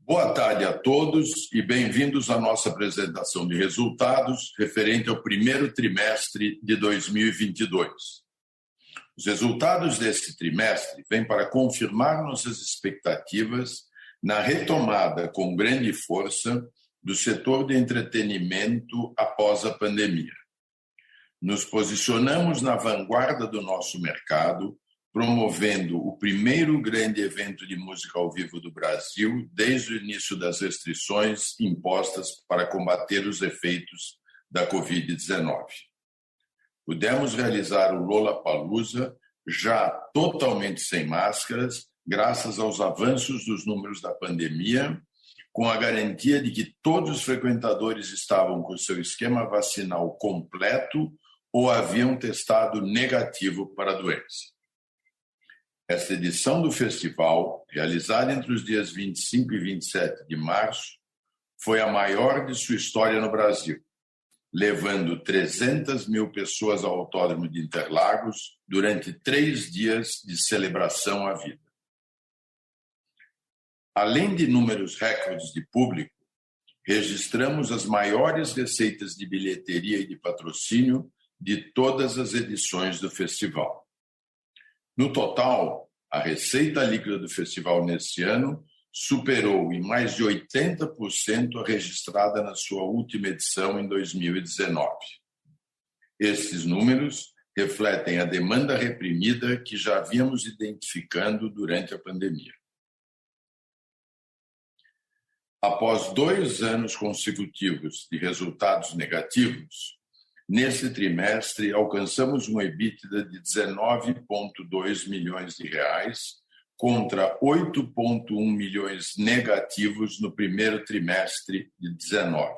Boa tarde a todos e bem-vindos à nossa apresentação de resultados referente ao primeiro trimestre de 2022. Os resultados desse trimestre vêm para confirmar nossas expectativas na retomada com grande força do setor de entretenimento após a pandemia. Nos posicionamos na vanguarda do nosso mercado, promovendo o primeiro grande evento de música ao vivo do Brasil desde o início das restrições impostas para combater os efeitos da Covid-19. Pudemos realizar o Lollapalooza já totalmente sem máscaras, graças aos avanços dos números da pandemia, com a garantia de que todos os frequentadores estavam com seu esquema vacinal completo ou haviam testado negativo para a doença. Esta edição do festival, realizada entre os dias 25 e 27 de março, foi a maior de sua história no Brasil, levando 300 mil pessoas ao Autódromo de Interlagos durante 3 dias de celebração à vida. Além de números recordes de público, registramos as maiores receitas de bilheteria e de patrocínio de todas as edições do festival. No total, a receita líquida do festival nesse ano superou em mais de 80% a registrada na sua última edição em 2019. Esses números refletem a demanda reprimida que já havíamos identificando durante a pandemia. Após 2 anos consecutivos de resultados negativos, nesse trimestre, alcançamos um EBITDA de 19,2 milhões de reais contra 8,1 milhões negativos no primeiro trimestre de 19.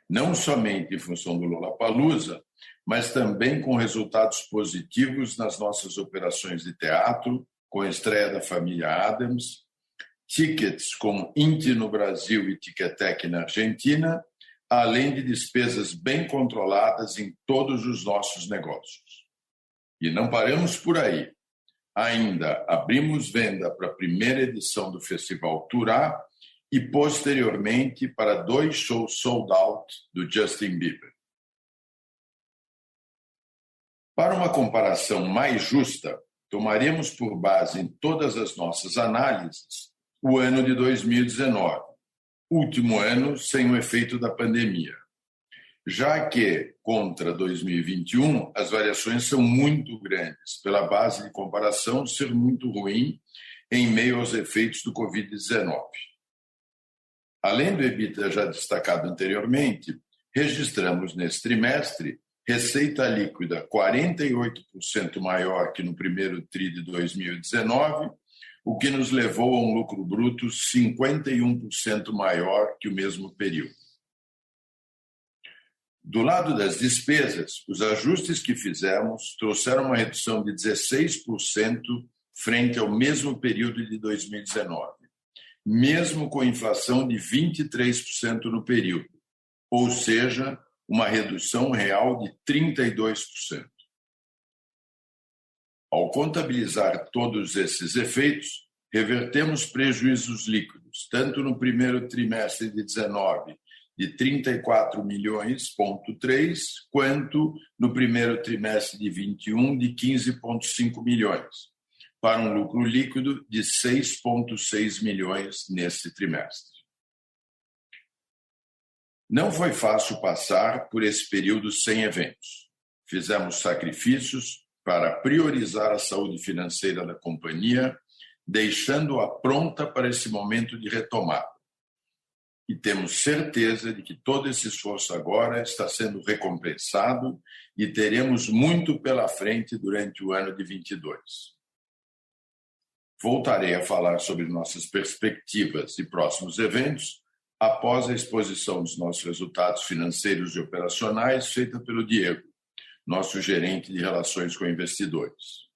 Não somente em função do Lollapalooza, mas também com resultados positivos nas nossas operações de teatro, com a estreia da família Addams, tickets como Inti no Brasil e Ticketek na Argentina, além de despesas bem controladas em todos os nossos negócios. E não paramos por aí. Ainda abrimos venda para a primeira edição do Festival Turá e, posteriormente, para 2 shows sold out do Justin Bieber. Para uma comparação mais justa, tomaremos por base em todas as nossas análises o ano de 2019, último ano sem o efeito da pandemia, já que, contra 2021, as variações são muito grandes, pela base de comparação ser muito ruim em meio aos efeitos do Covid-19. Além do EBITDA já destacado anteriormente, registramos nesse trimestre receita líquida 48% maior que no primeiro TRI de 2019, o que nos levou a um lucro bruto 51% maior que o mesmo período. Do lado das despesas, os ajustes que fizemos trouxeram uma redução de 16% frente ao mesmo período de 2019, mesmo com inflação de 23% no período, ou seja, uma redução real de 32%. Ao contabilizar todos esses efeitos, revertemos prejuízos líquidos, tanto no primeiro trimestre de 19, de 34,3 milhões, quanto no primeiro trimestre de 21, de 15,5 milhões, para um lucro líquido de 6,6 milhões nesse trimestre. Não foi fácil passar por esse período sem eventos. Fizemos sacrifícios para priorizar a saúde financeira da companhia, deixando-a pronta para esse momento de retomada. E temos certeza de que todo esse esforço agora está sendo recompensado e teremos muito pela frente durante o ano de 22. Voltarei a falar sobre nossas perspectivas e próximos eventos após a exposição dos nossos resultados financeiros e operacionais feita pelo Diego, nosso gerente de relações com investidores.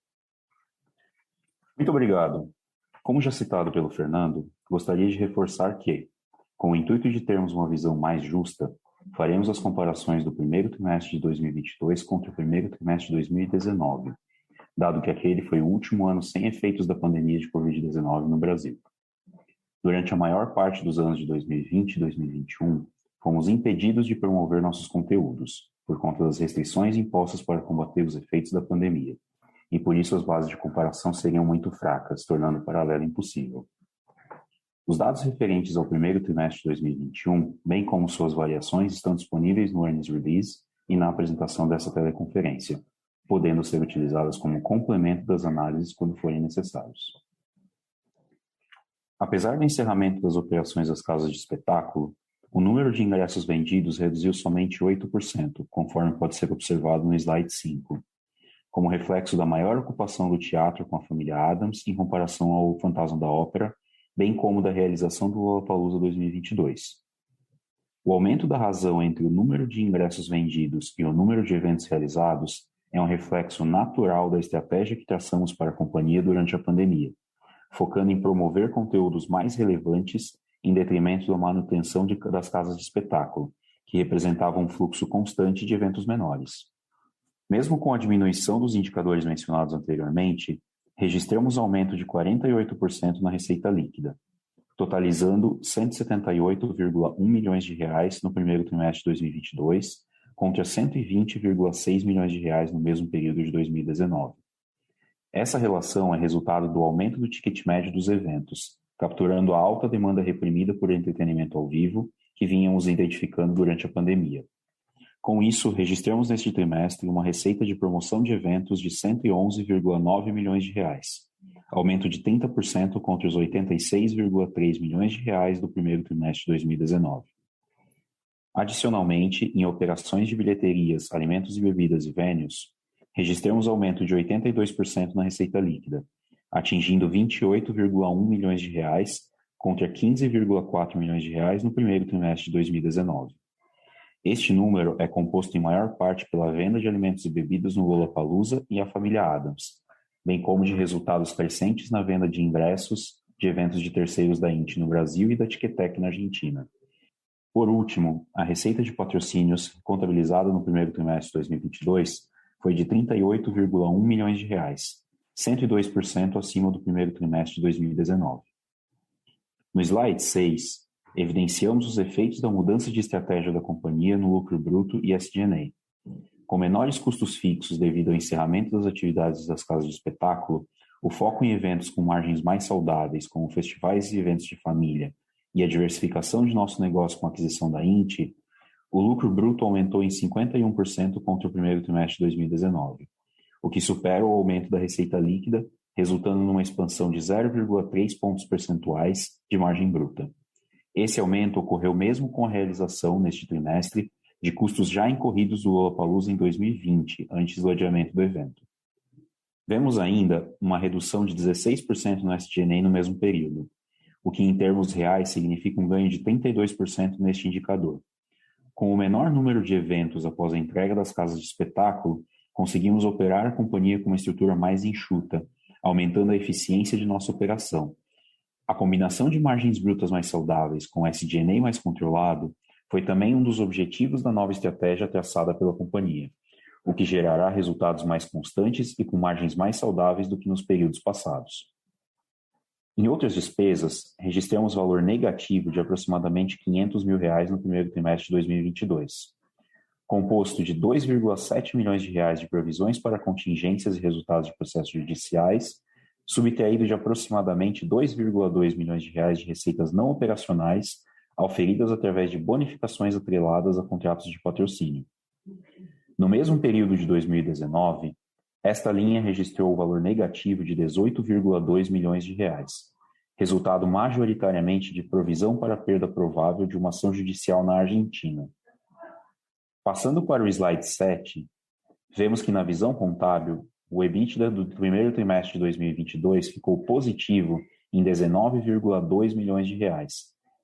Muito obrigado. Como já citado pelo Fernando, gostaria de reforçar que, com o intuito de termos uma visão mais justa, faremos as comparações do primeiro trimestre de 2022 contra o primeiro trimestre de 2019, dado que aquele foi o último ano sem efeitos da pandemia de Covid-19 no Brasil. Durante a maior parte dos anos de 2020 e 2021, fomos impedidos de promover nossos conteúdos, por conta das restrições impostas para combater os efeitos da pandemia, e por isso as bases de comparação seriam muito fracas, tornando o paralelo impossível. Os dados referentes ao primeiro trimestre de 2021, bem como suas variações, estão disponíveis no Earnings Release e na apresentação dessa teleconferência, podendo ser utilizadas como complemento das análises quando forem necessários. Apesar do encerramento das operações das casas de espetáculo, o número de ingressos vendidos reduziu somente 8%, conforme pode ser observado no slide 5, como reflexo da maior ocupação do teatro com a família Addams em comparação ao Fantasma da Ópera, bem como da realização do Lollapalooza 2022. O aumento da razão entre o número de ingressos vendidos e o número de eventos realizados é um reflexo natural da estratégia que traçamos para a companhia durante a pandemia, focando em promover conteúdos mais relevantes em detrimento da manutenção das casas de espetáculo, que representavam um fluxo constante de eventos menores. Mesmo com a diminuição dos indicadores mencionados anteriormente, registramos aumento de 48% na receita líquida, totalizando R$ 178,1 milhões no primeiro trimestre de 2022, contra R$ 120,6 milhões no mesmo período de 2019. Essa relação é resultado do aumento do ticket médio dos eventos, capturando a alta demanda reprimida por entretenimento ao vivo que vínhamos identificando durante a pandemia. Com isso, registramos neste trimestre uma receita de promoção de eventos de R$ 111,9 milhões, aumento de 30% contra os R$ 86,3 milhões do primeiro trimestre de 2019. Adicionalmente, em operações de bilheterias, alimentos e bebidas e venues, registramos aumento de 82% na receita líquida, atingindo R$ 28,1 milhões contra R$ 15,4 milhões no primeiro trimestre de 2019. Este número é composto em maior parte pela venda de alimentos e bebidas no Lollapalooza e a família Addams, bem como de resultados crescentes na venda de ingressos de eventos de terceiros da INT no Brasil e da Ticketek na Argentina. Por último, a receita de patrocínios contabilizada no primeiro trimestre de 2022 foi de R$ 38,1 milhões, 102% acima do primeiro trimestre de 2019. No slide 6, evidenciamos os efeitos da mudança de estratégia da companhia no lucro bruto e SG&A. Com menores custos fixos devido ao encerramento das atividades das casas de espetáculo, o foco em eventos com margens mais saudáveis, como festivais e eventos de família, e a diversificação de nosso negócio com a aquisição da INT, o lucro bruto aumentou em 51% contra o primeiro trimestre de 2019, o que supera o aumento da receita líquida, resultando numa expansão de 0,3 pontos percentuais de margem bruta. Esse aumento ocorreu mesmo com a realização, neste trimestre, de custos já incorridos do Lollapalooza em 2020, antes do adiamento do evento. Vemos ainda uma redução de 16% no SG&A no mesmo período, o que em termos reais significa um ganho de 32% neste indicador. Com o menor número de eventos após a entrega das casas de espetáculo, conseguimos operar a companhia com uma estrutura mais enxuta, aumentando a eficiência de nossa operação. A combinação de margens brutas mais saudáveis com SG&A mais controlado foi também um dos objetivos da nova estratégia traçada pela companhia, o que gerará resultados mais constantes e com margens mais saudáveis do que nos períodos passados. Em outras despesas, registramos valor negativo de aproximadamente R$ 500 mil no primeiro trimestre de 2022, composto de R$ 2,7 milhões de provisões para contingências e resultados de processos judiciais, subtraído de aproximadamente R$ 2,2 milhões de receitas não operacionais, auferidas através de bonificações atreladas a contratos de patrocínio. No mesmo período de 2019, esta linha registrou o valor negativo de R$ 18,2 milhões, resultado majoritariamente de provisão para perda provável de uma ação judicial na Argentina. Passando para o slide 7, vemos que na visão contábil, o EBITDA do primeiro trimestre de 2022 ficou positivo em R$ 19,2 milhões,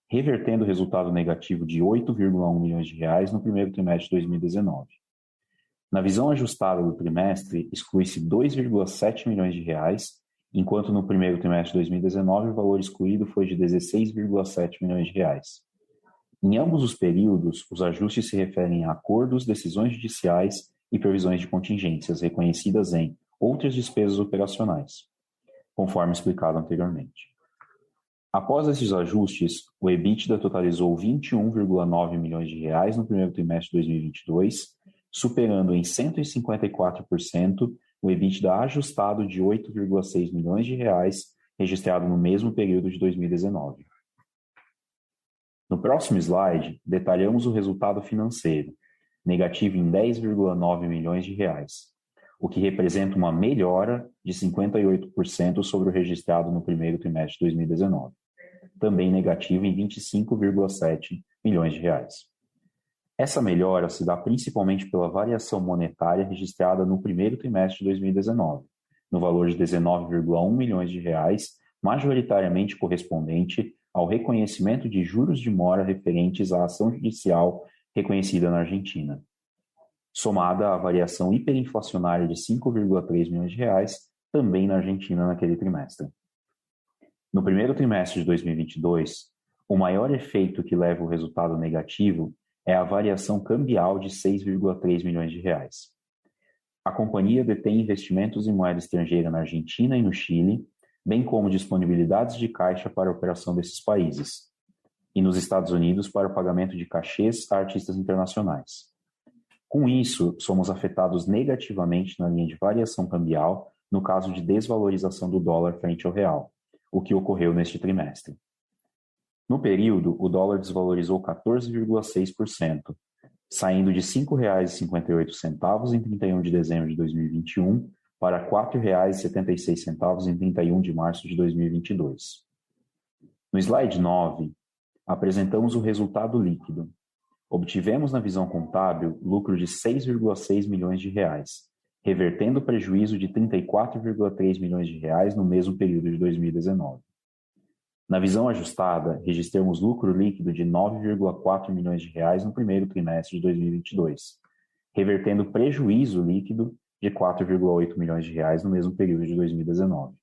revertendo o resultado negativo de R$ 8,1 milhões no primeiro trimestre de 2019. Na visão ajustada do trimestre, exclui-se R$ 2,7 milhões, enquanto no primeiro trimestre de 2019 o valor excluído foi de R$ 16,7 milhões. Em ambos os períodos, os ajustes se referem a acordos, decisões judiciais e provisões de contingências reconhecidas em outras despesas operacionais, conforme explicado anteriormente. Após esses ajustes, o EBITDA totalizou 21,9 milhões de reais no primeiro trimestre de 2022, superando em 154% o EBITDA ajustado de 8,6 milhões de reais registrado no mesmo período de 2019. No próximo slide, detalhamos o resultado financeiro, negativo em 10,9 milhões de reais, o que representa uma melhora de 58% sobre o registrado no primeiro trimestre de 2019, também negativo em 25,7 milhões de reais. Essa melhora se dá principalmente pela variação monetária registrada no primeiro trimestre de 2019, no valor de 19,1 milhões de reais, majoritariamente correspondente ao reconhecimento de juros de mora referentes à ação judicial reconhecida na Argentina, somada à variação hiperinflacionária de 5,3 milhões de reais, também na Argentina naquele trimestre. No primeiro trimestre de 2022, o maior efeito que leva o resultado negativo é a variação cambial de 6,3 milhões de reais. A companhia detém investimentos em moeda estrangeira na Argentina e no Chile, bem como disponibilidades de caixa para a operação desses países, e nos Estados Unidos para o pagamento de cachês a artistas internacionais. Com isso, somos afetados negativamente na linha de variação cambial no caso de desvalorização do dólar frente ao real, o que ocorreu neste trimestre. No período, o dólar desvalorizou 14,6%, saindo de R$ 5,58 em 31 de dezembro de 2021 para R$ 4,76 em 31 de março de 2022. No slide 9, apresentamos o resultado líquido. Obtivemos na visão contábil lucro de 6,6 milhões de reais, revertendo o prejuízo de 34,3 milhões de reais no mesmo período de 2019. Na visão ajustada, registramos lucro líquido de 9,4 milhões de reais no primeiro trimestre de 2022, revertendo prejuízo líquido de 4,8 milhões de reais no mesmo período de 2019.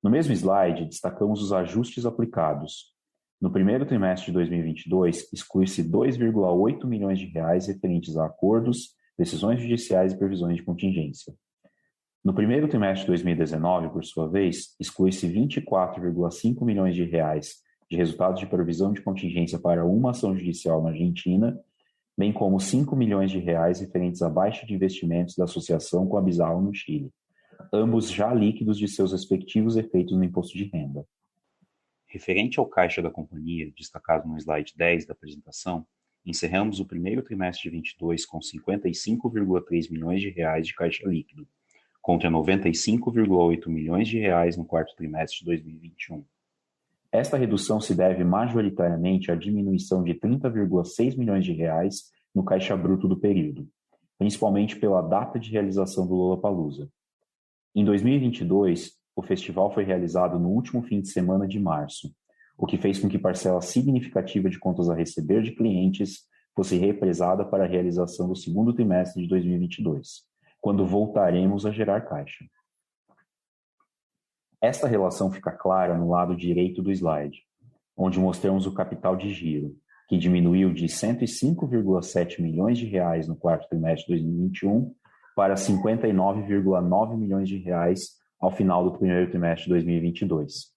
No mesmo slide, destacamos os ajustes aplicados. No primeiro trimestre de 2022, exclui-se 2,8 milhões de reais referentes a acordos, decisões judiciais e previsões de contingência. No primeiro trimestre de 2019, por sua vez, exclui-se 24,5 milhões de reais de resultados de provisão de contingência para uma ação judicial na Argentina, bem como 5 milhões de reais referentes à baixa de investimentos da associação com a Bizarro no Chile, ambos já líquidos de seus respectivos efeitos no imposto de renda. Referente ao caixa da companhia, destacado no slide 10 da apresentação, encerramos o primeiro trimestre de 2022 com 55,3 milhões de reais de caixa líquido, contra 95,8 milhões de reais no quarto trimestre de 2021. Esta redução se deve majoritariamente à diminuição de 30,6 milhões de reais no caixa bruto do período, principalmente pela data de realização do Lollapalooza. Em 2022, o festival foi realizado no último fim de semana de março, o que fez com que parcela significativa de contas a receber de clientes fosse represada para a realização do segundo trimestre de 2022, quando voltaremos a gerar caixa. Esta relação fica clara no lado direito do slide, onde mostramos o capital de giro, que diminuiu de 105,7 milhões de reais no quarto trimestre de 2021 para 59,9 milhões de reais ao final do primeiro trimestre de 2022.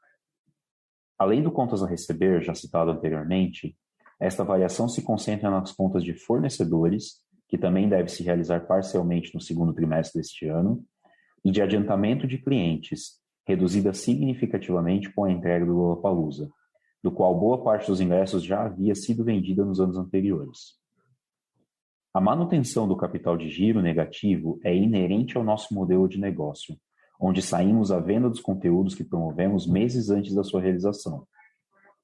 Além do contas a receber, já citado anteriormente, esta variação se concentra nas contas de fornecedores, que também deve se realizar parcialmente no segundo trimestre deste ano, e de adiantamento de clientes, reduzida significativamente com a entrega do Lollapalooza, do qual boa parte dos ingressos já havia sido vendida nos anos anteriores. A manutenção do capital de giro negativo é inerente ao nosso modelo de negócio, onde saímos à venda dos conteúdos que promovemos meses antes da sua realização.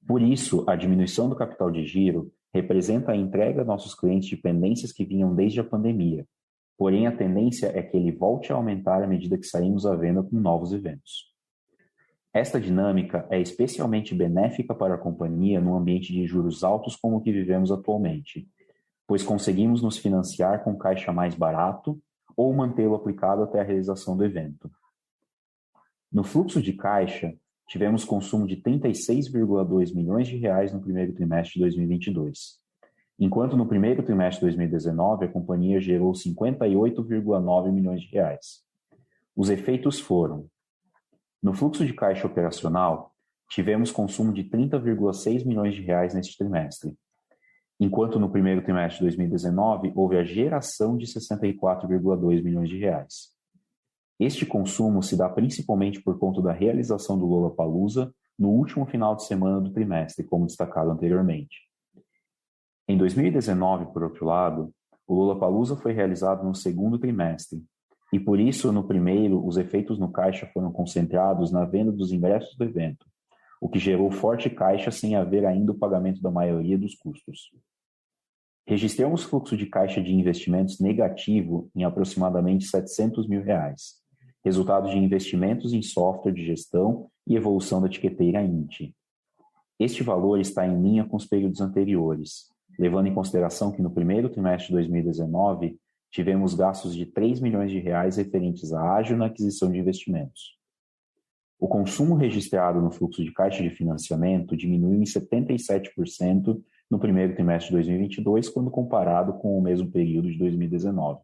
Por isso, a diminuição do capital de giro representa a entrega a nossos clientes de pendências que vinham desde a pandemia, porém a tendência é que ele volte a aumentar à medida que saímos à venda com novos eventos. Esta dinâmica é especialmente benéfica para a companhia num ambiente de juros altos como o que vivemos atualmente, pois conseguimos nos financiar com caixa mais barato ou mantê-lo aplicado até a realização do evento. No fluxo de caixa, tivemos consumo de 36,2 milhões de reais no primeiro trimestre de 2022, enquanto no primeiro trimestre de 2019 a companhia gerou 58,9 milhões de reais. Os efeitos foram: no fluxo de caixa operacional, tivemos consumo de 30,6 milhões de reais neste trimestre, enquanto no primeiro trimestre de 2019 houve a geração de 64,2 milhões de reais. Este consumo se dá principalmente por conta da realização do Lollapalooza no último final de semana do trimestre, como destacado anteriormente. Em 2019, por outro lado, o Lollapalooza foi realizado no segundo trimestre, e por isso, no primeiro, os efeitos no caixa foram concentrados na venda dos ingressos do evento, o que gerou forte caixa sem haver ainda o pagamento da maioria dos custos. Registramos fluxo de caixa de investimentos negativo em aproximadamente 700 mil reais, resultado de investimentos em software de gestão e evolução da etiqueteira INT. Este valor está em linha com os períodos anteriores, levando em consideração que no primeiro trimestre de 2019 tivemos gastos de 3 milhões de reais referentes à ágil na aquisição de investimentos. O consumo registrado no fluxo de caixa de financiamento diminuiu em 77% no primeiro trimestre de 2022, quando comparado com o mesmo período de 2019,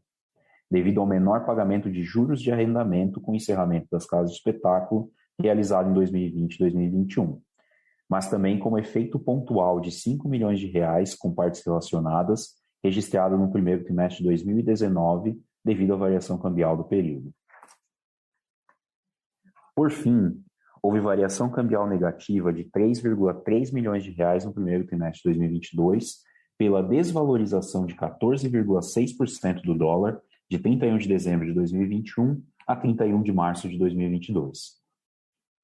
devido ao menor pagamento de juros de arrendamento com o encerramento das casas de espetáculo realizado em 2020 e 2021, mas também como efeito pontual de 5 milhões de reais com partes relacionadas, registrado no primeiro trimestre de 2019, devido à variação cambial do período. Por fim, houve variação cambial negativa de 3,3 milhões de reais no primeiro trimestre de 2022, pela desvalorização de 14,6% do dólar de 31 de dezembro de 2021 a 31 de março de 2022.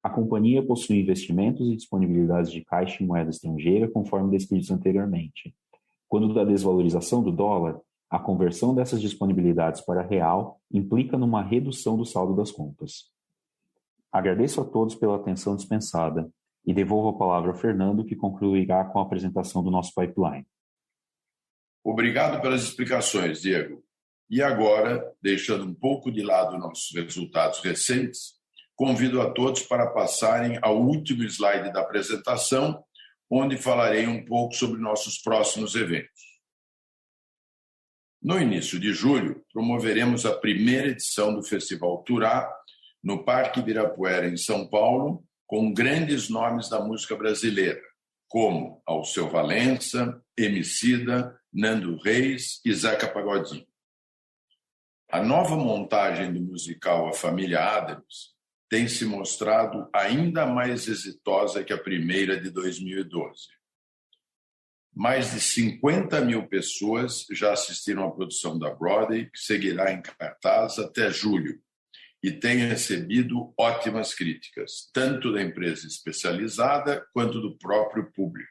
A companhia possui investimentos e disponibilidades de caixa em moeda estrangeira, conforme descritos anteriormente. Quando da desvalorização do dólar, a conversão dessas disponibilidades para real implica numa redução do saldo das contas. Agradeço a todos pela atenção dispensada e devolvo a palavra ao Fernando, que concluirá com a apresentação do nosso pipeline. Obrigado pelas explicações, Diego. E agora, deixando um pouco de lado nossos resultados recentes, convido a todos para passarem ao último slide da apresentação, onde falarei um pouco sobre nossos próximos eventos. No início de julho, promoveremos a primeira edição do Festival Turá, no Parque Ibirapuera, em São Paulo, com grandes nomes da música brasileira, como Alceu Valença, Emicida, Nando Reis e Zeca Pagodinho. A nova montagem do musical A Família Addams tem se mostrado ainda mais exitosa que a primeira de 2012. Mais de 50 mil pessoas já assistiram à produção da Broadway, que seguirá em cartaz até julho, e tem recebido ótimas críticas, tanto da empresa especializada quanto do próprio público.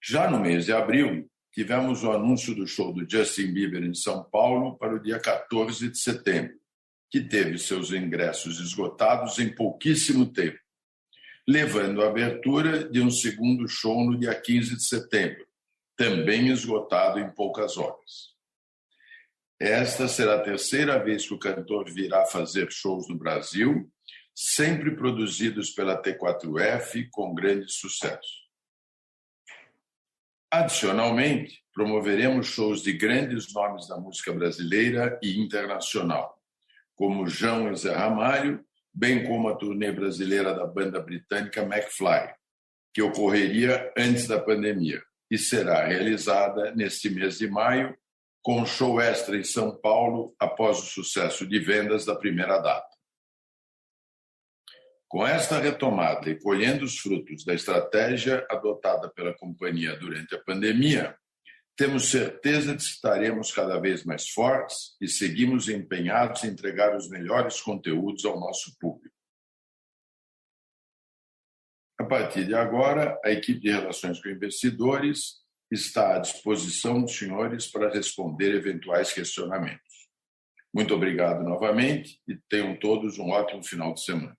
Já no mês de abril, tivemos o anúncio do show do Justin Bieber em São Paulo para o dia 14 de setembro, que teve seus ingressos esgotados em pouquíssimo tempo, levando à abertura de um segundo show no dia 15 de setembro, também esgotado em poucas horas. Esta será a terceira vez que o cantor virá fazer shows no Brasil, sempre produzidos pela T4F com grande sucesso. Adicionalmente, promoveremos shows de grandes nomes da música brasileira e internacional, como João e Zé Ramalho, bem como a turnê brasileira da banda britânica McFly, que ocorreria antes da pandemia e será realizada neste mês de maio, com um show extra em São Paulo após o sucesso de vendas da primeira data. Com esta retomada e colhendo os frutos da estratégia adotada pela companhia durante a pandemia, temos certeza de que estaremos cada vez mais fortes e seguimos empenhados em entregar os melhores conteúdos ao nosso público. A partir de agora, a equipe de Relações com Investidores está à disposição dos senhores para responder eventuais questionamentos. Muito obrigado novamente e tenham todos um ótimo final de semana.